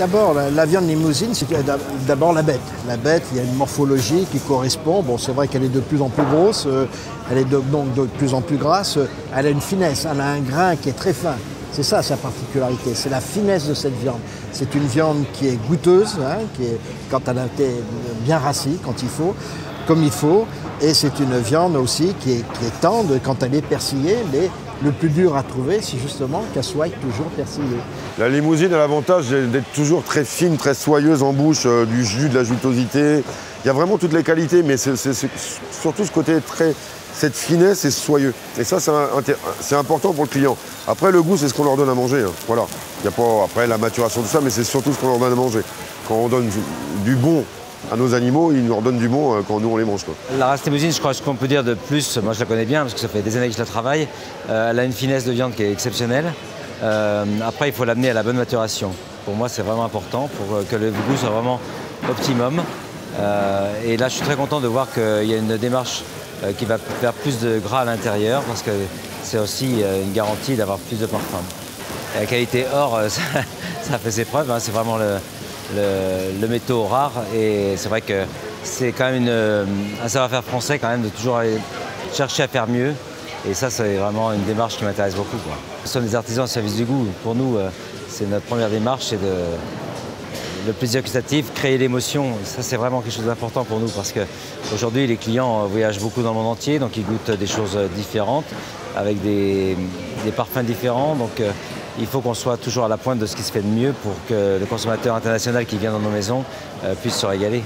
D'abord, la viande limousine, c'est d'abord la bête. La bête, il y a une morphologie qui correspond. Bon, c'est vrai qu'elle est de plus en plus grosse, elle est donc de plus en plus grasse. Elle a une finesse, elle a un grain qui est très fin. C'est ça sa particularité, c'est la finesse de cette viande. C'est une viande qui est goûteuse, hein, quand elle a été bien rassie, quand il faut, comme il faut. Et c'est une viande aussi qui est tendre quand elle est persillée, mais le plus dur à trouver, c'est justement qu'elle soit toujours persillée. La limousine a l'avantage d'être toujours très fine, très soyeuse en bouche, du jus, de la jutosité. Il y a vraiment toutes les qualités, mais c'est surtout ce côté cette finesse et ce soyeux. Et ça, c'est important pour le client. Après, le goût, c'est ce qu'on leur donne à manger. Hein. Voilà. Il n'y a pas après la maturation de ça, mais c'est surtout ce qu'on leur donne à manger. Quand on donne du bon à nos animaux, ils nous redonnent du bon quand nous on les mange, quoi. La race limousine, je crois ce qu'on peut dire de plus, moi je la connais bien parce que ça fait des années que je la travaille. Elle a une finesse de viande qui est exceptionnelle. Après, il faut l'amener à la bonne maturation. Pour moi, c'est vraiment important pour que le goût soit vraiment optimum. Et là, je suis très content de voir qu'il y a une démarche qui va faire plus de gras à l'intérieur parce que c'est aussi une garantie d'avoir plus de parfum. La qualité or, ça fait ses preuves, hein, c'est vraiment le métaux rare et c'est vrai que c'est quand même un savoir-faire français quand même de toujours aller chercher à faire mieux et ça c'est vraiment une démarche qui m'intéresse beaucoup, quoi. Nous sommes des artisans au service du goût, pour nous c'est notre première démarche, c'est le plaisir gustatif, créer l'émotion, ça c'est vraiment quelque chose d'important pour nous parce qu'aujourd'hui les clients voyagent beaucoup dans le monde entier donc ils goûtent des choses différentes avec des parfums différents donc il faut qu'on soit toujours à la pointe de ce qui se fait de mieux pour que le consommateur international qui vient dans nos maisons puisse se régaler.